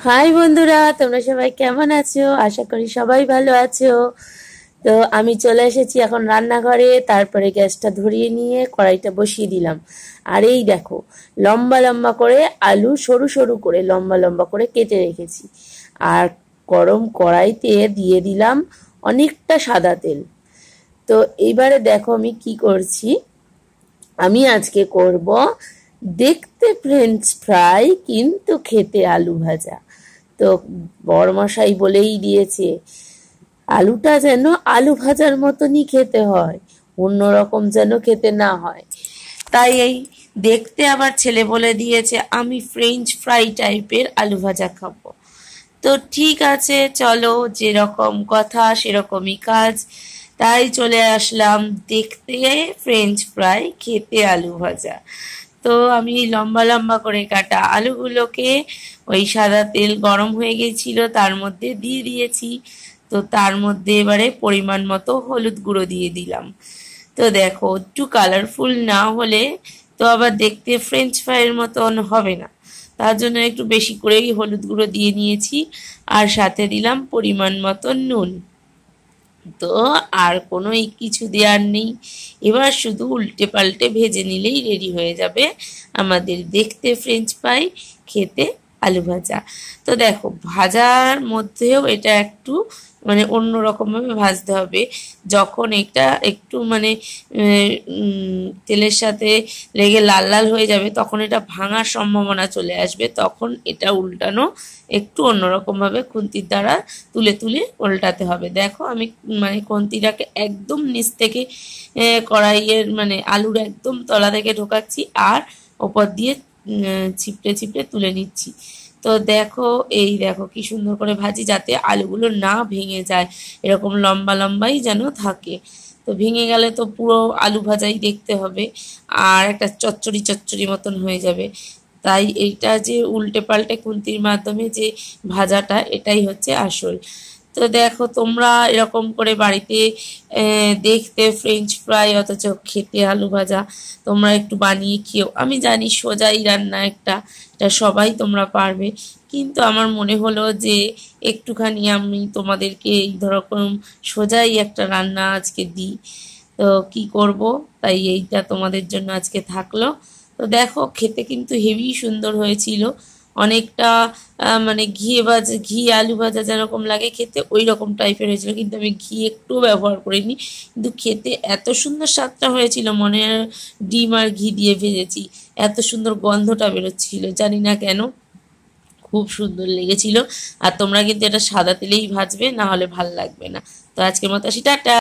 High বন্ধুরা, তোমরা সবাই কেমন আছো? আশা করি সবাই ভালো আছো। তো আমি চলে এসেছি এখন রান্নাঘরে। তারপরে গ্যাসটা ধরিয়ে নিয়ে কড়াইটা বসিয়ে দিলাম। আর এই দেখো, লম্বা লম্বা করে আলু সরু সরু করে লম্বা লম্বা করে কেটে রেখেছি। আর গরম কড়াইতে দিয়ে দিলাম অনেকটা সাদা তেল। তো এইবারে দেখো আমি কি করছি। আমি আজকে করব দেখতে ফ্রেঞ্চ ফ্রাই কিন্তু খেতে আলু ভাজা। তো বড়মশাই বলেই দিয়েছে আলুটা যেন আলু ভাজার মতনই খেতে হয়, অন্যরকম যেন খেতে না হয়। তাই এই দেখতে আবার ছেলে বলে দিয়েছে আমি ফ্রেঞ্চ ফ্রাই টাইপের আলু ভাজা খাবো। তো ঠিক আছে, চলো, যেরকম কথা সেরকমই কাজ। তাই চলে আসলাম দেখতে ফ্রেঞ্চ ফ্রাই খেতে আলু ভাজা। তো আমি লম্বা লম্বা করে কাটা আলুগুলোকে ওই সাদা তেল গরম হয়ে গেছিল তার মধ্যে দিয়ে দিয়েছি। তো তার মধ্যে এবারে পরিমাণ মতো হলুদ গুঁড়ো দিয়ে দিলাম। তো দেখো, একটু কালারফুল না হলে তো আবার দেখতে ফ্রেঞ্চ ফ্রাইয়ের মতন হবে না। তার জন্য একটু বেশি করেই হলুদ গুঁড়ো দিয়ে নিয়েছি। আর সাথে দিলাম পরিমাণ মতো নুন। তো আর কোনো কিছু দেওয়ার নেই। এবার শুধু উল্টে পাল্টে ভেজে নিলেই রেডি হয়ে যাবে আমাদের দেখতে ফ্রেঞ্চ ফ্রাই খেতে আলু ভাজা। তো দেখো, ভাজার মধ্যেও এটা একটু মানে অন্যরকমভাবে ভাজতে হবে। যখন এটা একটু মানে তেলের সাথে লেগে লাল লাল হয়ে যাবে তখন এটা ভাঙার সম্ভাবনা চলে আসবে। তখন এটা উল্টানো একটু অন্যরকমভাবে খুন্তির দ্বারা তুলে তুলে উল্টাতে হবে। দেখো আমি মানে খুন্তিটাকে একদম নিচ থেকে কড়াইয়ের মানে আলুর একদম তলা থেকে ঢোকাচ্ছি আর ওপর দিয়ে চিপড়ে চিপড়ে তুলে নিচ্ছি। তো দেখো, এই দেখো কি সুন্দর করে ভাজি যাতে আলুগুলো না ভেঙে যায়, এরকম লম্বা লম্বাই যেন থাকে। তো ভেঙে গেলে তো পুরো আলু ভাজাই দেখতে হবে আর একটা চচ্চড়ি চচ্চড়ি মতন হয়ে যাবে। তাই এইটা যে উল্টে পাল্টে খুন্তির মাধ্যমে যে ভাজাটা, এটাই হচ্ছে আসল। তো দেখো, তোমরা এরকম করে বাড়িতে দেখতে ফ্রেঞ্চ ফ্রাই অথচ খেতে আলু ভাজা তোমরা একটু বানিয়ে খেও। আমি জানি সোজাই রান্না একটা, এটা সবাই তোমরা পারবে, কিন্তু আমার মনে হলো যে একটুখানি আমি তোমাদেরকে এই ধরকম সোজাই একটা রান্না আজকে দিই। তো কি করব, তাই এইটা তোমাদের জন্য আজকে থাকলো। তো দেখো, খেতে কিন্তু হেভি সুন্দর হয়েছিল। অনেকটা মানে ঘি আলু ভাজা যেরকম লাগে খেতে ওই রকম টাইপের হয়েছিল, কিন্তু আমি ঘি একটু ব্যবহার করিনি। কিন্তু খেতে এত সুন্দর স্বাদটা হয়েছিল, মনে হয় ডিম আর ঘি দিয়ে ভেজেছি। এত সুন্দর গন্ধটা বেরোচ্ছিল, জানি না কেন, খুব সুন্দর লেগেছিল। আর তোমরা কিন্তু এটা সাদা তেলেই ভাজবে, না হলে ভাল লাগবে না। তো আজকের মতো আসি, টাটা।